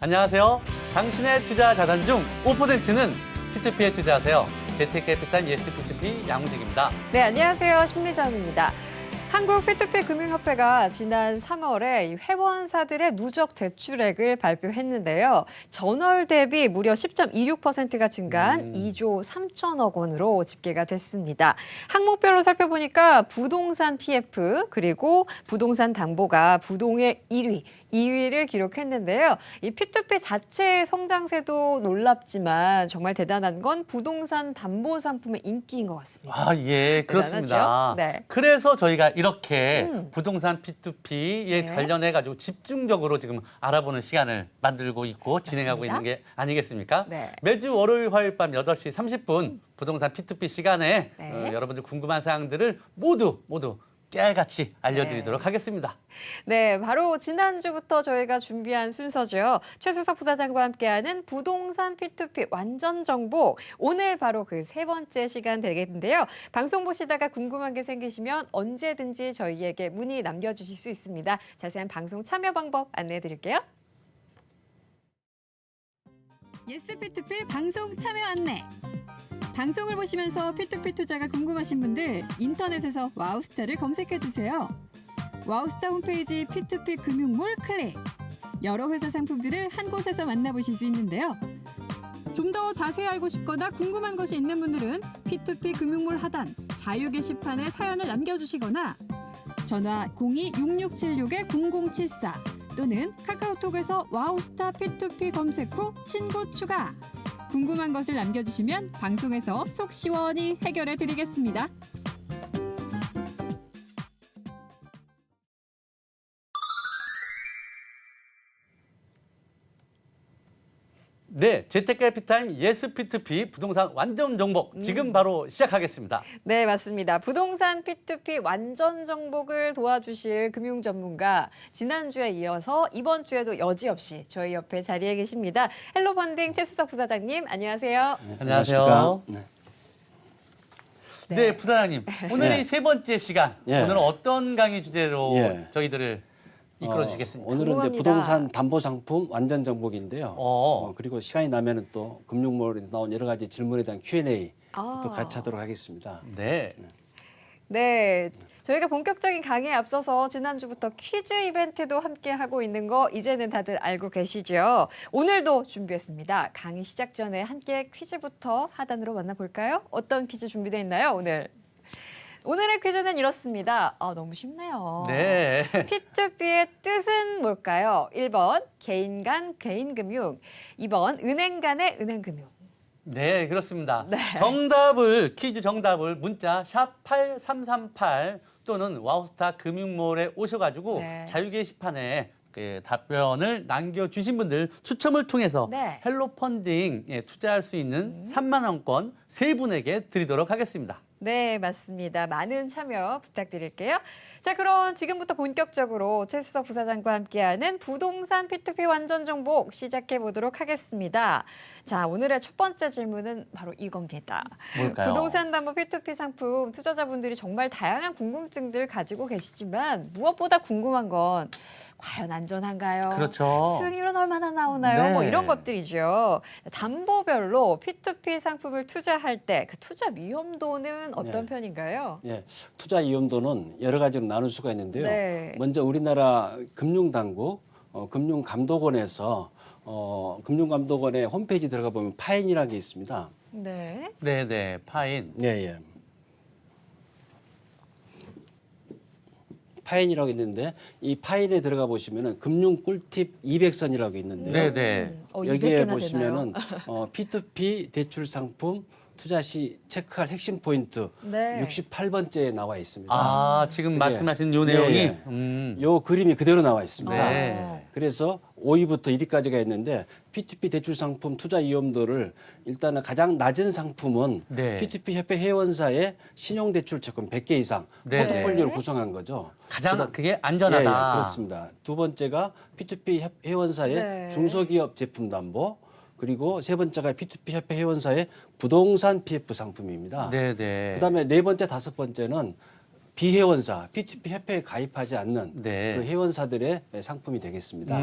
안녕하세요. 당신의 투자 자산 중 5%는 P2P에 투자하세요. 재테크캐피탈 예스 P2P 양우직입니다. 네, 안녕하세요. 심리정입니다. 한국 P2P 금융협회가 지난 3월에 회원사들의 누적 대출액을 발표했는데요. 전월 대비 무려 10.26%가 증가한 2조 3천억 원으로 집계가 됐습니다. 항목별로 살펴보니까 부동산 PF 그리고 부동산 담보가 부동의 1위, 2위를 기록했는데요. 이 P2P 자체의 성장세도 놀랍지만 정말 대단한 건 부동산 담보 상품의 인기인 것 같습니다. 아, 예, 그렇습니다. 네. 그래서 저희가 이렇게 부동산 P2P에 네. 관련해가지고 집중적으로 지금 알아보는 시간을 만들고 있고 진행하고 있는 게 아니겠습니까? 네. 매주 월요일, 화요일 밤 8시 30분 부동산 P2P 시간에 네. 여러분들 궁금한 사항들을 모두 깨알같이 알려드리도록 하겠습니다. 네, 바로 지난주부터 저희가 준비한 순서죠. 최수석 부사장과 함께하는 부동산 P2P 완전 정보. 오늘 바로 그 세 번째 시간 되겠는데요. 방송 보시다가 궁금한 게 생기시면 언제든지 저희에게 문의 남겨주실 수 있습니다. 자세한 방송 참여 방법 안내해 드릴게요. 예스 P2P 방송 참여 안내. 방송을 보시면서 P2P 투자가 궁금하신 분들 인터넷에서 와우스타를 검색해주세요. 와우스타 홈페이지 P2P 금융몰 클릭. 여러 회사 상품들을 한 곳에서 만나보실 수 있는데요. 좀 더 자세히 알고 싶거나 궁금한 것이 있는 분들은 P2P 금융몰 하단 자유 게시판에 사연을 남겨주시거나 전화 02-6676-0074 또는 카카오톡에서 와우스타 P2P 검색 후 친구 추가. 궁금한 것을 남겨주시면 방송에서 속 시원히 해결해 드리겠습니다. 네, 재테크캐피탈 예스 P2P 부동산 완전 정복 지금 바로 시작하겠습니다. 네, 맞습니다. 부동산 P2P 완전 정복을 도와주실 금융 전문가 지난주에 이어서 이번 주에도 여지없이 저희 옆에 자리에 계십니다. 헬로펀딩 최수석 부사장님, 안녕하세요. 네, 안녕하세요. 네. 네, 부사장님. 오늘이 세 번째 시간. 예. 오늘은 어떤 강의 주제로 예. 저희들을 이끌어 주시겠습니까? 오늘은 이제 궁금합니다. 부동산 담보 상품 완전 정복인데요. 그리고 시간이 나면은 또 금융몰에 나온 여러 가지 질문에 대한 Q&A 또 같이 하도록 하겠습니다. 네. 네, 저희가 본격적인 강의에 앞서서 지난주부터 퀴즈 이벤트도 함께 하고 있는 거 이제는 다들 알고 계시죠? 오늘도 준비했습니다. 강의 시작 전에 함께 퀴즈부터 하단으로 만나볼까요? 어떤 퀴즈 준비되어 있나요, 오늘? 오늘의 퀴즈는 이렇습니다. 너무 쉽네요. 네. P2P의 뜻은 뭘까요? 1번 개인 간 개인금융, 2번 은행 간의 은행금융. 네, 그렇습니다. 네. 퀴즈 정답을 문자 샵 8338 또는 와우스타 금융몰에 오셔가지고 네. 자유 게시판에 그 답변을 남겨주신 분들 추첨을 통해서 네. 헬로펀딩에 투자할 수 있는 3만 원권 세 분에게 드리도록 하겠습니다. 네, 맞습니다. 많은 참여 부탁드릴게요. 자, 그럼 지금부터 본격적으로 최수석 부사장과 함께하는 부동산 P2P 완전 정복 시작해 보도록 하겠습니다. 자, 오늘의 첫 번째 질문은 바로 이겁니다. 뭘까요? 부동산 담보 P2P 상품 투자자분들이 정말 다양한 궁금증들 가지고 계시지만 무엇보다 궁금한 건 과연 안전한가요? 그렇죠. 수익률은 얼마나 나오나요? 네. 뭐 이런 것들이죠. 담보별로 P2P 상품을 투자할 때 그 투자 위험도는 어떤 편인가요? 예, 투자 위험도는 여러 가지로 나눌 수가 있는데요. 네. 먼저 우리나라 금융당국, 금융감독원에서 금융감독원의 홈페이지 들어가 보면 파인이라는 게 있습니다. 네. 네네, 파인. 예. 파인이라고 있는데 이 파인에 들어가 보시면은 금융 꿀팁 200선이라고 있는데요. 네네. 여기에 200개나 보시면은 P2P 대출 상품 투자 시 체크할 핵심 포인트 네. 68번째에 나와 있습니다. 아, 지금 그게- 말씀하신 요 내용이? 예. 요 그림이 그대로 나와 있습니다. 네. 그래서 5위부터 1위까지가 있는데 P2P 대출 상품 투자 위험도를 일단은 가장 낮은 상품은 네. P2P 협회 회원사의 신용대출 채권 100개 이상 네. 포트폴리오를 구성한 거죠. 가장 그게 안전하다. 예, 그렇습니다. 두 번째가 P2P 회원사의 네. 중소기업 제품 담보, 그리고 세 번째가 P2P 협회 회원사의 부동산 PF 상품입니다. 네네. 그다음에 네 번째, 다섯 번째는 비회원사, P2P 협회에 가입하지 않는 네. 그 회원사들의 상품이 되겠습니다.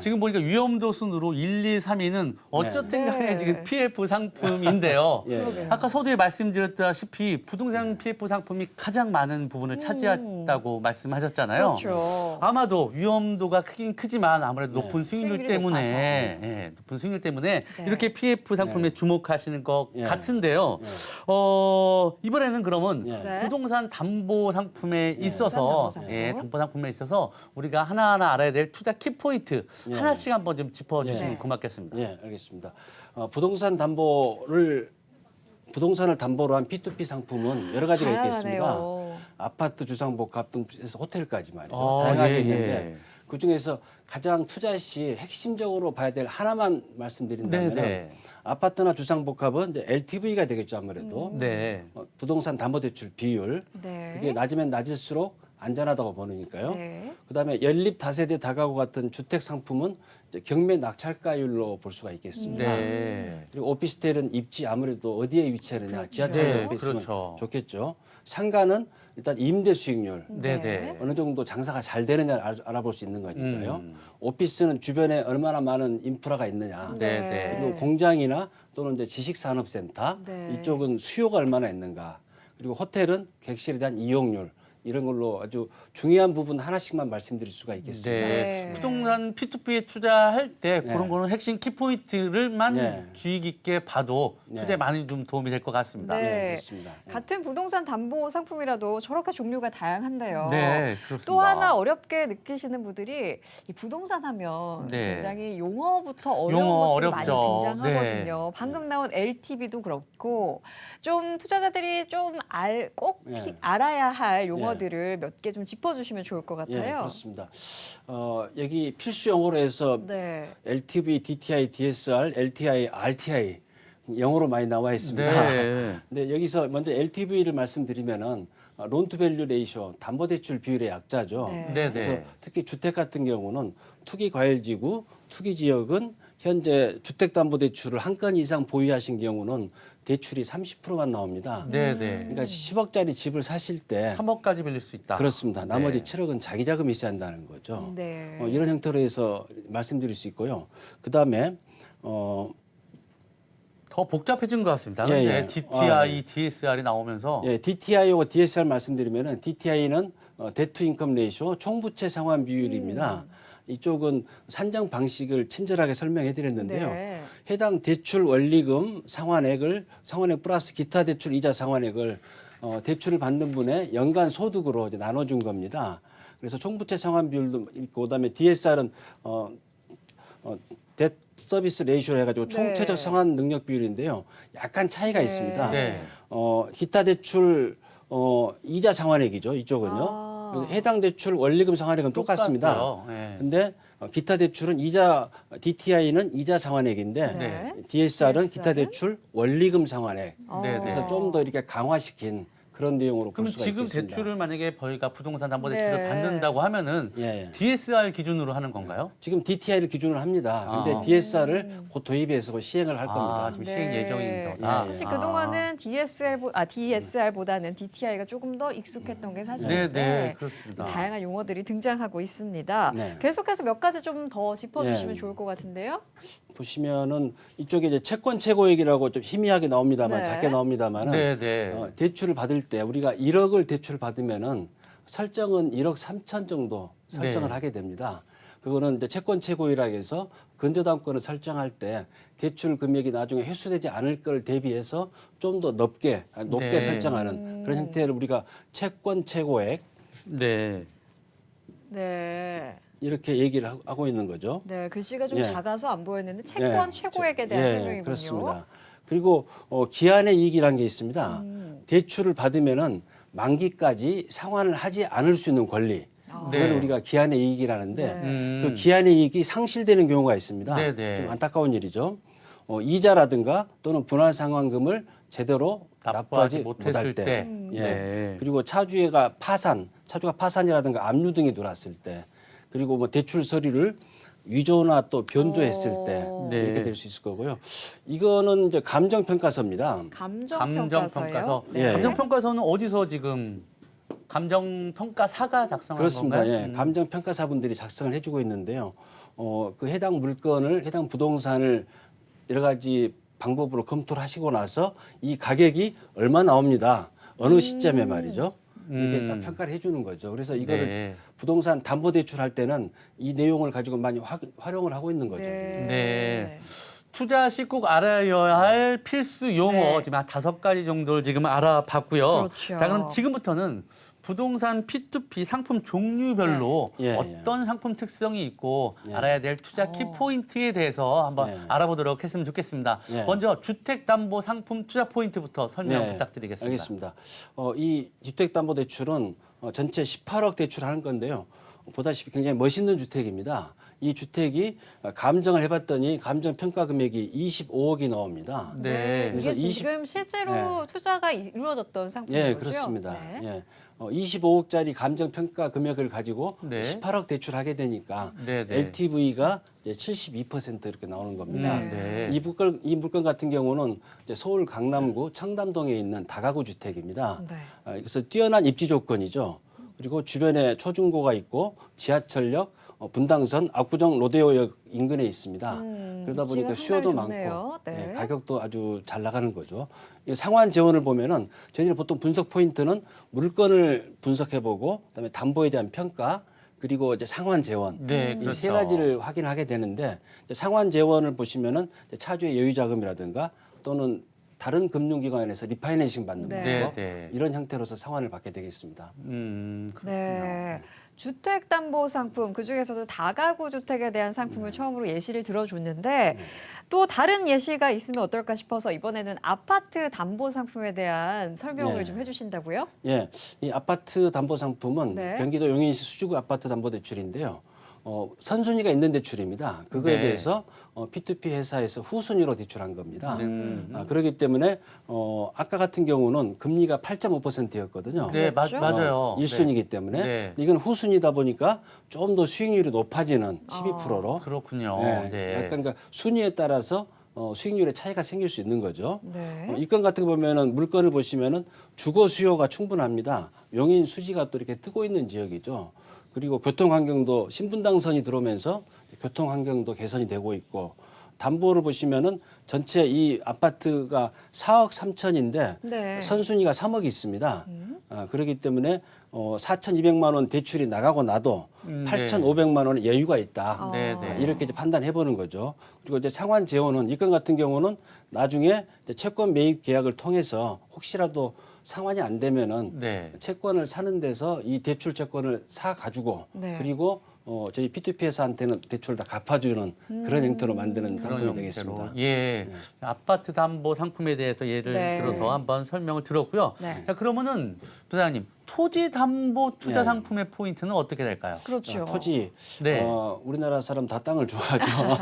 지금 보니까 위험도 순으로 1, 2, 3위는 어쨌든 간에 네. 지금 PF 상품인데요. 예. 그러게요. 아까 서두에 말씀드렸다시피 부동산 PF 상품이 가장 많은 부분을 차지했다고 말씀하셨잖아요. 그렇죠. 아마도 위험도가 크긴 크지만 아무래도 네. 높은 수익률 수익률이 때문에 높은 수익률 때문에 네. 이렇게 PF 상품에 주목하시는 것 예. 같은데요. 예. 이번에는 그러면 예. 네. 부동산 담보 상품에 부동산 있어서 담보 상품. 담보 상품에 있어서 우리가 하나하나 알아야 될 투자 키포인트 예. 하나씩 한번 좀 짚어주시면 네. 고맙겠습니다. 예, 알겠습니다. 부동산을 담보로 한 P2P 상품은 여러 가지가 있겠습니다. 다양하네요. 아파트, 주상복합 등에서 호텔까지 말이죠. 아, 다양하게 예, 있는데 예. 그 중에서 가장 투자 시 핵심적으로 봐야 될 하나만 말씀드린다면 네. 아파트나 주상복합은 이제 LTV가 되겠죠 아무래도 네. 부동산 담보대출 비율 네. 그게 낮으면 낮을수록 안전하다고 보니까요. 네. 그다음에 연립 다세대 다가구 같은 주택 상품은 이제 경매 낙찰가율로 볼 수가 있겠습니다. 네. 그리고 오피스텔은 입지 아무래도 어디에 위치하느냐 지하철 네, 옆에 있으면 그렇죠. 좋겠죠. 상가는 일단 임대 수익률 네. 어느 정도 장사가 잘 되느냐 알아볼 수 있는 거니까요. 음. 오피스는 주변에 얼마나 많은 인프라가 있느냐. 네. 그리고 공장이나 또는 이제 지식산업센터 네. 이쪽은 수요가 얼마나 있는가. 그리고 호텔은 객실에 대한 이용률 이런 걸로 아주 중요한 부분 하나씩만 말씀드릴 수가 있겠습니다. 네. 네. 부동산 P2P에 투자할 때 네. 그런 거는 핵심 키포인트를만 네. 주의 깊게 봐도 투자에 네. 많이 좀 도움이 될 것 같습니다. 네. 그렇습니다. 예. 같은 부동산 담보 상품이라도 저렇게 종류가 다양한데요. 네, 그렇습니다. 또 하나 어렵게 느끼시는 분들이 이 부동산 하면 네. 굉장히 용어부터 어려운 용어 것들이 많이 어렵죠. 등장하거든요. 네. 방금 나온 LTV도 그렇고 좀 투자자들이 좀 꼭 네. 알아야 할 용어들을 몇 개 좀 짚어주시면 좋을 것 예, 같아요. 그렇습니다. 여기 필수 용어로 해서 네. LTV, DTI, DSR, LTI, RTI 영어로 많이 나와 있습니다. 네. 근데 여기서 먼저 LTV를 말씀드리면은 론투밸류 레이쇼, 담보대출 비율의 약자죠. 네. 그래서 특히 주택 같은 경우는 투기과열지구, 투기지역은 현재 주택담보대출을 한 건 이상 보유하신 경우는 대출이 30%만 나옵니다. 네. 그러니까 10억짜리 집을 사실 때 3억까지 빌릴 수 있다. 그렇습니다. 나머지 네. 7억은 자기 자금이 있어야 한다는 거죠. 네. 이런 형태로 해서 말씀드릴 수 있고요. 그다음에 더 복잡해진 것 같습니다. 예, 네, 예. DTI, DSR이 나오면서 DTI하고 DSR 말씀드리면은 DTI는 데트 인컴 레이쇼 총부채 상환 비율입니다. 이쪽은 산정 방식을 친절하게 설명해 드렸는데요. 네. 해당 대출 원리금 상환액 플러스 기타 대출 이자 상환액을 대출을 받는 분의 연간 소득으로 이제 나눠준 겁니다. 그래서 총부채 상환 비율도 있고 그다음에 DSR은 뎃 서비스 레이쇼로 해가지고 총 네. 최저 상환 능력 비율인데요. 약간 차이가 네. 있습니다. 네. 기타 대출 이자 상환액이죠. 이쪽은요. 아. 그래서 해당 대출 원리금 상환액은 똑같습니다. 똑같고요. 네. 근데 기타 대출은 DTI는 이자 상환액인데 네. DSR은 기타 DSR 는? 대출 원리금 상환액. 네, 그래서 좀 더 이렇게 강화시킨 그런 내용으로 볼 그럼 수가 지금 있겠습니다. 대출을 만약에 저희가 부동산 담보 대출을 네. 받는다고 하면은 예. DSR 기준으로 하는 건가요? 지금 DTI를 기준으로 합니다. 근데 아. DSR을 곧 도입해서 시행을 할 겁니다. 지금 시행 네. 예정인 거다. 예, 예. 사실 그동안은 DSR보다는 DTI가 조금 더 익숙했던 게 네, 사실인데 네, 그렇습니다. 다양한 용어들이 등장하고 있습니다. 네. 계속해서 몇 가지 좀 더 짚어주시면 예. 좋을 것 같은데요. 보시면은 이쪽에 이제 채권 최고액이라고 좀 희미하게 나옵니다만 네. 작게 나옵니다만은 네, 네. 대출을 받을 때 우리가 1억을 대출 받으면은 설정은 1억 3천 정도 설정을 네. 하게 됩니다. 그거는 이제 채권 최고액이라고 해서 근저당권을 설정할 때 대출 금액이 나중에 회수되지 않을 걸 대비해서 좀 더 높게 네. 설정하는 그런 형태를 우리가 채권 최고액 네. 네. 이렇게 얘기를 하고 있는 거죠. 네, 글씨가 좀 예. 작아서 안 보였는데 채권 최고액에 대한 설명이군요. 그렇습니다. 그리고 기한의 이익이라는 게 있습니다. 대출을 받으면은 만기까지 상환을 하지 않을 수 있는 권리. 네. 그걸 우리가 기한의 이익이라는데 네. 그 기한의 이익이 상실되는 경우가 있습니다. 네, 네. 좀 안타까운 일이죠. 이자라든가 또는 분할 상환금을 제대로 납부하지 못할 때. 예. 네. 그리고 차주가 파산이라든가 압류 등이 들어왔을 때, 그리고 뭐 대출 서류를 위조나 또 변조했을 때 네. 이렇게 될 수 있을 거고요. 이거는 이제 감정평가서입니다. 감정평가서요. 감정평가서. 예. 감정평가서는 어디서 지금 감정평가사가 작성한 그렇습니다. 건가요? 예, 감정평가사분들이 작성을 해주고 있는데요. 그 해당 물건을, 해당 부동산을 여러 가지 방법으로 검토를 하시고 나서 이 가격이 얼마 나옵니다. 어느 시점에 말이죠. 이렇게 딱 평가를 해주는 거죠. 그래서 이거를 네. 부동산 담보대출할 때는 이 내용을 가지고 많이 활용을 하고 있는 거죠. 네. 투자 시 꼭 알아야 할 필수 용어 네. 지금 한 5가지 정도를 지금 알아봤고요. 그렇죠. 자, 그럼 지금부터는 부동산 P2P 상품 종류별로 네. 예, 어떤 상품 특성이 있고 예. 알아야 될 투자 키포인트에 대해서 한번 네. 알아보도록 했으면 좋겠습니다. 네. 먼저 주택담보상품 투자 포인트부터 설명 네, 부탁드리겠습니다. 알겠습니다. 이 주택담보대출은 전체 18억 대출하는 건데요. 보다시피 굉장히 멋있는 주택입니다. 이 주택이 감정을 해봤더니 감정 평가 금액이 25억이 나옵니다. 네. 이게 그래서 지금 실제로 투자가 이루어졌던 상품이죠? 예, 그렇습니다. 네. 예. 25억짜리 감정 평가 금액을 가지고 네. 18억 대출하게 되니까 네, 네. LTV가 72% 이렇게 나오는 겁니다. 네. 이 물건 같은 경우는 이제 서울 강남구 청담동에 있는 다가구 주택입니다. 네. 그래서 뛰어난 입지 조건이죠. 그리고 주변에 초중고가 있고 지하철역, 분당선, 압구정 로데오역 인근에 있습니다. 그러다 보니까 입지가 수요도 상당히 좋네요. 많고 네. 가격도 아주 잘 나가는 거죠. 이 상환 재원을 보면은 저희들 보통 분석 포인트는 물건을 분석해보고 그다음에 담보에 대한 평가 그리고 이제 상환 재원 네, 이 그렇죠. 세 가지를 확인하게 되는데 상환 재원을 보시면은 차주의 여유 자금이라든가 또는 다른 금융기관에서 리파이낸싱 받는 네. 거 네. 이런 형태로서 상환을 받게 되겠습니다. 그렇군요. 네. 주택담보상품 그중에서도 다가구 주택에 대한 상품을 처음으로 예시를 들어줬는데 또 다른 예시가 있으면 어떨까 싶어서 이번에는 아파트 담보 상품에 대한 설명을 네. 좀 해주신다고요? 예, 이 아파트 담보 상품은 네. 경기도 용인시 수주구 아파트 담보 대출인데요. 선순위가 있는 대출입니다. 그거에 네. 대해서 P2P 회사에서 후순위로 대출한 겁니다. 그렇기 때문에 아까 같은 경우는 금리가 8.5%였거든요. 네, 그렇죠? 맞아요. 1순위이기 때문에 네. 이건 후순위다 보니까 좀 더 수익률이 높아지는 12%로 그렇군요. 네. 네. 약간 그러니까 순위에 따라서 수익률의 차이가 생길 수 있는 거죠. 네. 이 건 같은 거 보면은 물건을 보시면은 주거 수요가 충분합니다. 용인 수지가 또 이렇게 뜨고 있는 지역이죠. 그리고 교통 환경도 신분당선이 들어오면서 교통 환경도 개선이 되고 있고 담보를 보시면은 전체 이 아파트가 4억 3천인데 네. 선순위가 3억이 있습니다. 그렇기 때문에 4,200만 원 대출이 나가고 나도 네. 8,500만 원의 여유가 있다. 네, 네. 이렇게 이제 판단해 보는 거죠. 그리고 이제 상환 재원은 이 건 같은 경우는 나중에 이제 채권 매입 계약을 통해서 혹시라도 상환이 안 되면은 네. 채권을 사는 데서 이 대출 채권을 사 가지고 네. 그리고 저희 P2P 회사한테는 대출을 다 갚아주는 그런 형태로 만드는 상품이 그런 되겠습니다. 형태로. 예. 아파트 담보 상품에 대해서 예를 네. 들어서 한번 설명을 들었고요. 네. 자, 그러면은 부장님, 토지 담보 투자 네. 상품의 포인트는 어떻게 될까요? 그렇죠. 토지, 네. 우리나라 사람 다 땅을 좋아하죠.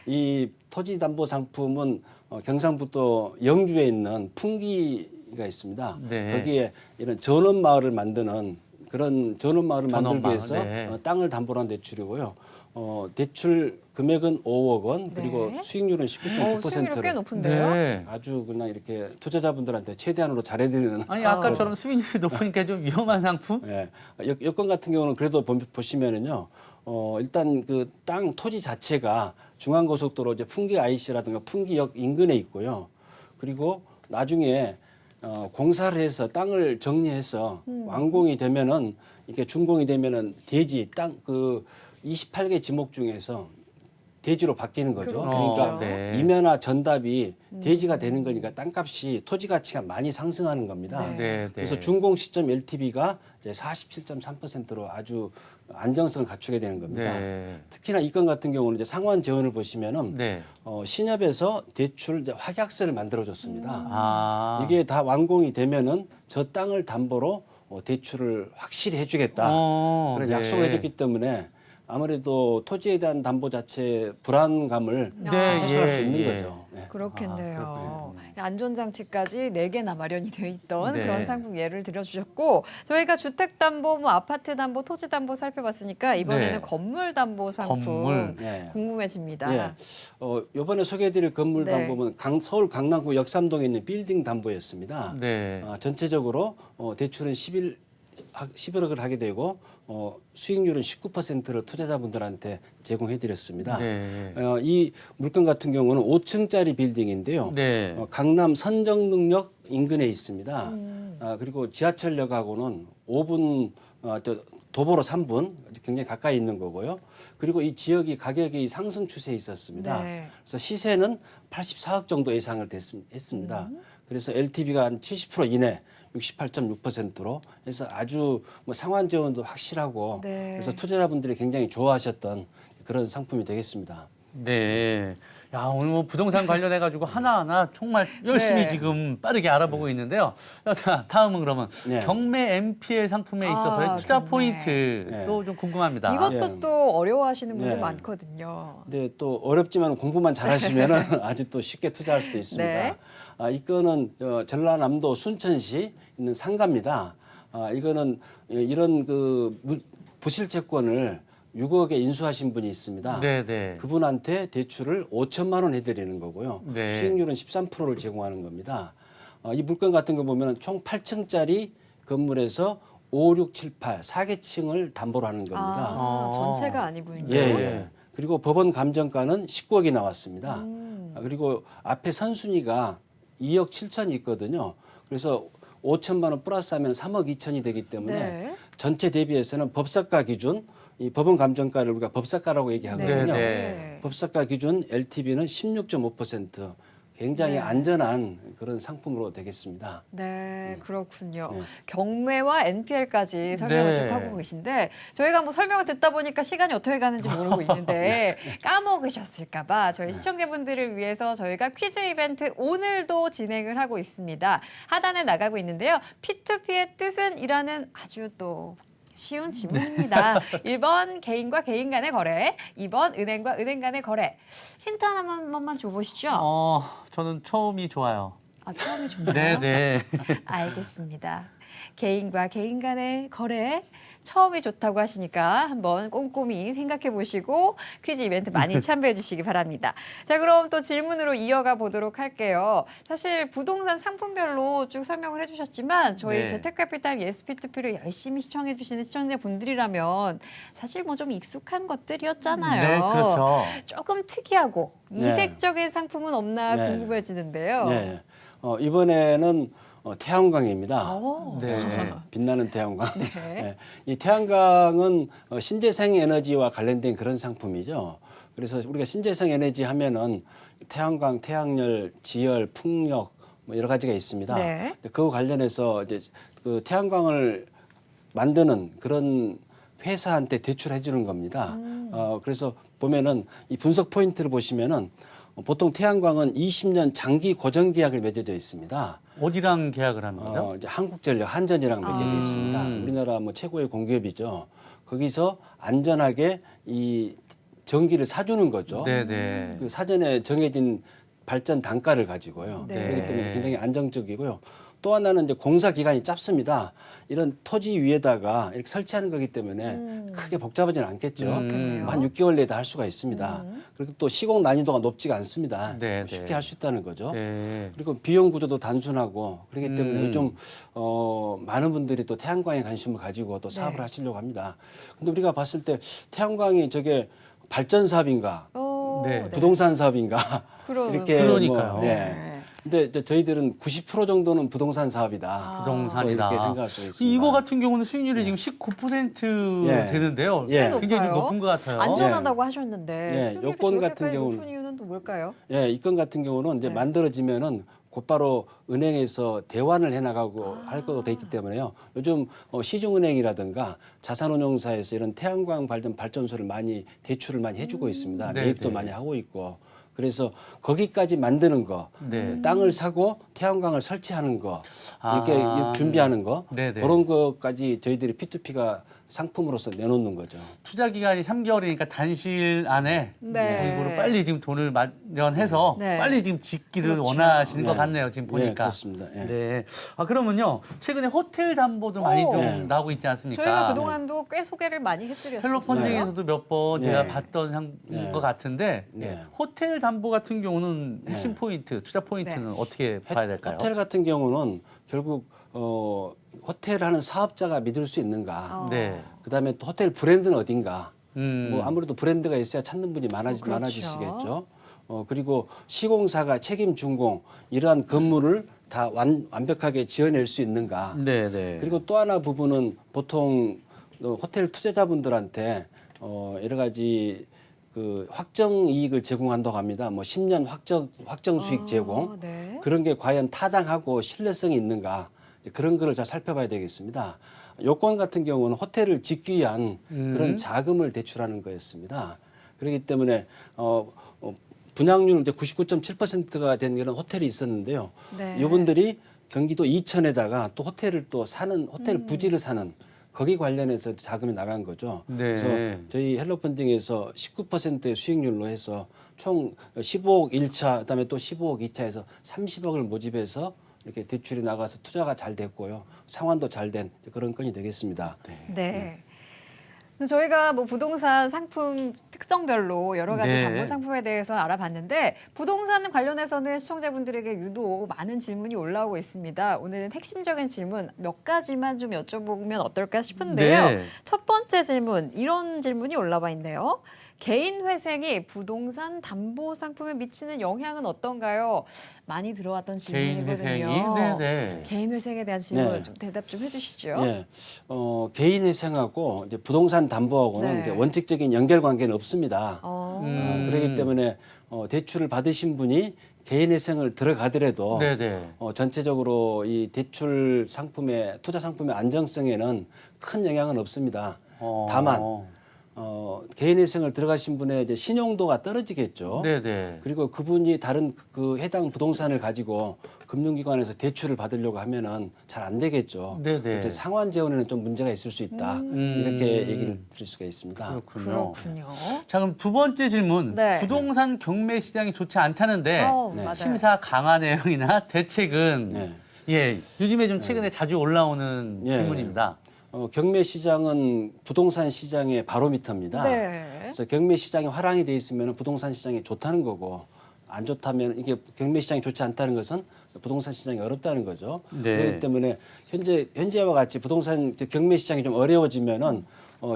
이 토지 담보 상품은 경상북도 영주에 있는 풍기가 있습니다. 네. 거기에 이런 전원 마을을 만드는 그런 전원 마을을 전원 만들기 위해서 마을, 네. 땅을 담보로 한 대출이고요. 대출 금액은 5억 원, 그리고 네. 수익률은 수익률이 꽤 19.9%로 높은데요? 네. 아주 그냥 이렇게 투자자분들한테 최대한으로 잘해드리는. 아니, 아까처럼 수익률이 높으니까 좀 위험한 상품? 예. 여건 같은 경우는 그래도 보시면은요. 일단 그 땅 토지 자체가 중앙고속도로 이제 풍기 IC라든가 풍기역 인근에 있고요. 그리고 나중에 공사를 해서 땅을 정리해서 완공이 되면은 이게 준공이 되면은 대지 땅 그 28개 지목 중에서 대지로 바뀌는 거죠. 그렇죠. 그러니까 네. 임야나 전답이 대지가 되는 거니까 땅값이 토지 가치가 많이 상승하는 겁니다. 네. 네, 네. 그래서 준공 시점 LTV가 이제 47.3%로 아주 안정성을 갖추게 되는 겁니다. 네. 특히나 이 건 같은 경우는 이제 상환 재원을 보시면은 네. 신협에서 대출 이제 확약서를 만들어줬습니다. 아. 이게 다 완공이 되면은 저 땅을 담보로 대출을 확실히 해주겠다. 그런 네. 약속을 해줬기 때문에 아무래도 토지에 대한 담보 자체 불안감을 네, 해소할 수 예, 있는 예. 거죠. 네. 그렇겠네요. 안전장치까지 4개나 마련이 돼 있던 네. 그런 상품 예를 들어주셨고 저희가 주택담보, 아파트담보, 토지담보 살펴봤으니까 이번에는 네. 건물담보 상품 건물. 네. 궁금해집니다. 예. 이번에 소개해드릴 건물 네. 담보는 서울 강남구 역삼동에 있는 빌딩 담보였습니다. 네. 전체적으로 대출은 11억을 하게 되고 수익률은 19%를 투자자분들한테 제공해드렸습니다. 네. 이 물건 같은 경우는 5층짜리 빌딩인데요. 네. 강남 선정릉역 인근에 있습니다. 그리고 지하철역하고는 5분, 도보로 3분 굉장히 가까이 있는 거고요. 그리고 이 지역이 가격이 상승 추세에 있었습니다. 네. 그래서 시세는 84억 정도 예상을 했습니다. 그래서 LTV가 한 70% 이내, 68.6%로 해서 아주 뭐 상환 재원도 확실하고 네. 그래서 투자자분들이 굉장히 좋아하셨던 그런 상품이 되겠습니다. 네. 야, 오늘 뭐 부동산 관련해가지고 하나하나 정말 열심히 네. 지금 빠르게 알아보고 있는데요. 자, 다음은 그러면 네. 경매 MPL 상품에 있어서의 투자 경매. 포인트도 좀 궁금합니다. 이것도 예. 또 어려워하시는 분들 네. 많거든요. 근데 또 어렵지만 공부만 잘하시면은 아주 또 쉽게 투자할 수도 있습니다. 네. 이거는 전라남도 순천시 있는 상가입니다. 이거는 이런 부실 채권을 6억에 인수하신 분이 있습니다. 네네. 그분한테 대출을 5천만 원 해드리는 거고요. 네. 수익률은 13%를 제공하는 겁니다. 이 물건 같은 거 보면 총 8층짜리 건물에서 5, 6, 7, 8, 4개층을 담보로 하는 겁니다. 전체가 아니군요. 예, 예. 그리고 법원 감정가는 19억이 나왔습니다. 음. 그리고 앞에 선순위가 2억 7천이 있거든요. 그래서 5천만 원 플러스하면 3억 2천이 되기 때문에 네. 전체 대비해서는 법사가 기준 이 법원 감정가를 우리가 법사가라고 얘기하거든요. 네. 법사가 기준 LTV는 16.5%. 굉장히 네. 안전한 그런 상품으로 되겠습니다. 네, 그렇군요. 네. 경매와 NPL까지 설명을 네. 쭉 하고 계신데 저희가 한번 설명을 듣다 보니까 시간이 어떻게 가는지 모르고 있는데 까먹으셨을까 봐 저희 시청자분들을 위해서 저희가 퀴즈 이벤트 오늘도 진행을 하고 있습니다. 하단에 나가고 있는데요. P2P의 뜻은 이라는 아주 또 쉬운 질문입니다. 1번 개인과 개인 간의 거래, 2번 은행과 은행 간의 거래. 힌트 하나만 줘보시죠. 저는 처음이 좋아요. 처음이 좋나요? 네네. 알겠습니다. 개인과 개인 간의 거래 처음이 좋다고 하시니까 한번 꼼꼼히 생각해 보시고 퀴즈 이벤트 많이 참여해 주시기 바랍니다. 자, 그럼 또 질문으로 이어가 보도록 할게요. 사실 부동산 상품별로 쭉 설명을 해주셨지만 저희 네. 재테크캐피탈 예스P2P를 열심히 시청해 주시는 시청자분들이라면 사실 뭐 좀 익숙한 것들이었잖아요. 네, 그렇죠. 조금 특이하고 네. 이색적인 상품은 없나 네. 궁금해지는데요. 네. 이번에는 태양광입니다. 오. 네. 빛나는 태양광. 네. 네. 이 태양광은 신재생 에너지와 관련된 그런 상품이죠. 그래서 우리가 신재생 에너지 하면은 태양광, 태양열, 지열, 풍력 뭐 여러 가지가 있습니다. 네. 그 관련해서 이제 그 태양광을 만드는 그런 회사한테 대출해 주는 겁니다. 그래서 보면은 이 분석 포인트를 보시면은 보통 태양광은 20년 장기 고정 계약을 맺어져 있습니다. 어디랑 계약을 하는 거죠? 이제 한국전력, 한전이랑 맺어져 있습니다. 우리나라 뭐 최고의 공기업이죠. 거기서 안전하게 이 전기를 사주는 거죠. 네네. 그 사전에 정해진 발전 단가를 가지고요. 네. 그렇기 때문에 굉장히 안정적이고요. 또 하나는 이제 공사 기간이 짧습니다. 이런 토지 위에다가 이렇게 설치하는 거기 때문에 크게 복잡하지는 않겠죠. 그렇겠네요. 한 6개월 내에 다 할 수가 있습니다. 그리고 또 시공 난이도가 높지가 않습니다. 네, 쉽게 네. 할 수 있다는 거죠. 네. 그리고 비용 구조도 단순하고 그렇기 때문에 요즘 많은 분들이 또 태양광에 관심을 가지고 또 사업을 네. 하시려고 합니다. 근데 우리가 봤을 때 태양광이 저게 발전 사업인가 네. 부동산 사업인가 이렇게 그러니까요. 뭐, 네. 근데 이제 저희들은 90% 정도는 부동산 사업이다. 부동산이다. 이렇게 생각할 수가 있습니다. 이거 같은 경우는 수익률이 지금 19% 예. 되는데요. 예. 굉장히 좀 높아요. 높은 것 같아요. 안전하다고 하셨는데 네, 수익률이 요건 같은 저렇게까지 경우는- 높은 이유는 또 뭘까요? 예, 이 건 같은 경우는 이제 네. 만들어지면은 곧바로 은행에서 대환을 해나가고 할 것으로 돼 있기 때문에요. 요즘 시중은행이라든가 자산운용사에서 이런 태양광 발전소를 많이 대출을 많이 해주고 있습니다. 네, 매입도 네. 많이 하고 있고. 그래서 거기까지 만드는 거, 네. 땅을 사고 태양광을 설치하는 거, 아. 이렇게 준비하는 거, 네, 네. 그런 것까지 저희들이 P2P가 상품으로서 내놓는 거죠. 투자 기간이 3개월이니까 단시일 안에 네. 이거로 빨리 지금 돈을 마련해서 네. 빨리 지금 짓기를 그렇죠. 원하시는 것 네. 같네요. 지금 네, 보니까. 그렇습니다. 예. 네. 최근에요. 호텔 담보도 많이 좀 네. 나오고 있지 않습니까? 저희가 그동안도 꽤 소개를 많이 해드렸어요. 헬로 펀딩에서도 몇 번 네. 제가 봤던 네. 것 같은데 네. 호텔 담보 같은 경우는 핵심 네. 포인트, 투자 포인트는 어떻게 봐야 될까요? 호텔 같은 경우는 결국 호텔 하는 사업자가 믿을 수 있는가. 네. 그다음에 또 호텔 브랜드는 어딘가. 음. 뭐 아무래도 브랜드가 있어야 찾는 분이 그렇죠. 많아지시겠죠. 그리고 시공사가 책임 준공 이러한 건물을 다 완벽하게 지어낼 수 있는가. 네, 네. 그리고 또 하나 부분은 보통 호텔 투자자분들한테 여러 가지 그 확정 이익을 제공한다고 합니다. 뭐 10년 확정 수익 제공. 네. 그런 게 과연 타당하고 신뢰성이 있는가. 그런 거를 잘 살펴봐야 되겠습니다. 요건 같은 경우는 호텔을 짓기 위한 그런 자금을 대출하는 거였습니다. 그렇기 때문에 분양률은 이제 99.7%가 된 이런 호텔이 있었는데요. 네. 이분들이 경기도 이천에다가 또 호텔을 또 사는 호텔 부지를 사는 거기 관련해서 자금이 나간 거죠. 네. 그래서 저희 헬로펀딩에서 19%의 수익률로 해서 총 15억 1차, 그다음에 또 15억 2차에서 30억을 모집해서 이렇게 대출이 나가서 투자가 잘 됐고요. 상환도 잘 된 그런 건이 되겠습니다. 네. 저희가 뭐 부동산 상품 특성별로 여러 가지 네. 담보 상품에 대해서 알아봤는데 부동산 관련해서는 시청자분들에게 유독 많은 질문이 올라오고 있습니다. 오늘은 핵심적인 질문 몇 가지만 좀 여쭤보면 어떨까 싶은데요. 네. 첫 번째 질문, 이런 질문이 올라와 있네요. 개인 회생이 부동산 담보 상품에 미치는 영향은 어떤가요? 많이 들어왔던 개인 질문이거든요. 회생이? 네, 네. 개인 회생에 대한 질문 네. 좀 대답 좀 해주시죠. 예, 개인 회생하고 이제 부동산 담보하고는 네. 이제 원칙적인 연결 관계는 없습니다. 그렇기 때문에 대출을 받으신 분이 개인 회생을 들어가더라도 네, 네. 전체적으로 이 대출 상품의 투자 상품의 안정성에는 큰 영향은 없습니다. 다만 개인 회생을 들어가신 분의 이제 신용도가 떨어지겠죠. 네, 네. 그리고 그분이 다른 그 해당 부동산을 가지고 금융기관에서 대출을 받으려고 하면은 잘 안 되겠죠. 네네. 이제 상환 재원에는 좀 문제가 있을 수 있다. 이렇게 얘기를 드릴 수가 있습니다. 그렇군요. 자, 그럼 두 번째 질문. 네. 부동산 경매 시장이 좋지 않다는데 네. 맞아요. 심사 강화 내용이나 대책은 네. 예, 요즘에 좀 최근에 자주 올라오는 예. 질문입니다. 경매 시장은 부동산 시장의 바로미터입니다. 네. 그래서 경매 시장이 화랑이 돼 있으면 부동산 시장이 좋다는 거고 안 좋다면 이게 경매 시장이 좋지 않다는 것은 부동산 시장이 어렵다는 거죠. 네. 그렇기 때문에 현재와 같이 부동산 경매 시장이 좀 어려워지면은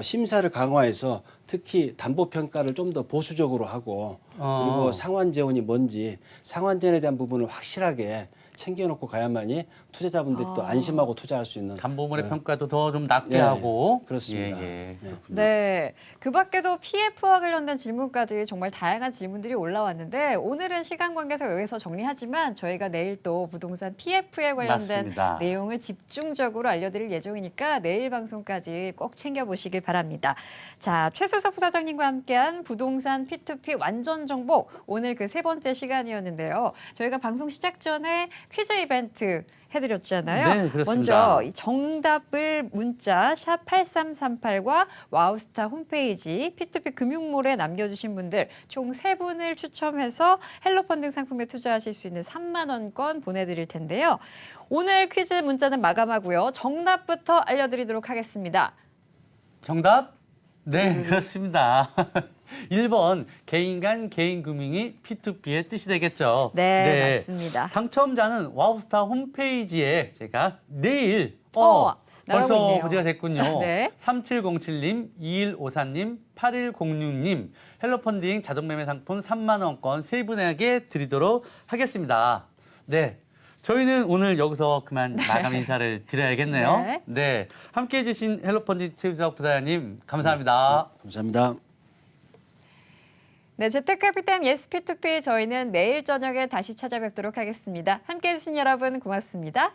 심사를 강화해서 특히 담보 평가를 좀 더 보수적으로 하고 그리고 상환 재원이 뭔지 상환 재원에 대한 부분을 확실하게 챙겨놓고 가야만이 투자자분들이 또 안심하고 투자할 수 있는 담보물의 평가도 더 좀 낮게 예, 하고 그렇습니다. 예, 예. 네. 네. 그 밖에도 PF와 관련된 질문까지 정말 다양한 질문들이 올라왔는데 오늘은 시간 관계상 여기서 정리하지만 저희가 내일 또 부동산 PF에 관련된 맞습니다. 내용을 집중적으로 알려드릴 예정이니까 내일 방송까지 꼭 챙겨보시길 바랍니다. 자, 최수석 부사장님과 함께한 부동산 P2P 완전 정복 오늘 그 세 번째 시간이었는데요. 저희가 방송 시작 전에 퀴즈 이벤트 해드렸잖아요. 네, 그렇습니다. 먼저 이 정답을 문자 샵 8338과 와우스타 홈페이지 P2P 금융몰에 남겨주신 분들 총 3분을 추첨해서 헬로펀딩 상품에 투자하실 수 있는 3만 원권 보내드릴 텐데요. 오늘 퀴즈 문자는 마감하고요. 정답부터 알려드리도록 하겠습니다. 정답? 네, 그렇습니다. 1번 개인 간 개인 금융이 P2P의 뜻이 되겠죠. 네, 맞습니다. 당첨자는 와우스타 홈페이지에 제가 내일 나가고 벌써 있네요. 문제가 됐군요. 네. 3707님, 2154님, 8106님 헬로펀딩 자동매매 상품 3만 원권 세 분에게 드리도록 하겠습니다. 네. 저희는 오늘 여기서 그만 마감 인사를 드려야겠네요. 네. 네. 함께해 주신 헬로펀딩 최수석 부사장님 감사합니다. 감사합니다. 네, 재테크해피타임 예스 P2P 저희는 내일 저녁에 다시 찾아뵙도록 하겠습니다. 함께해 주신 여러분 고맙습니다.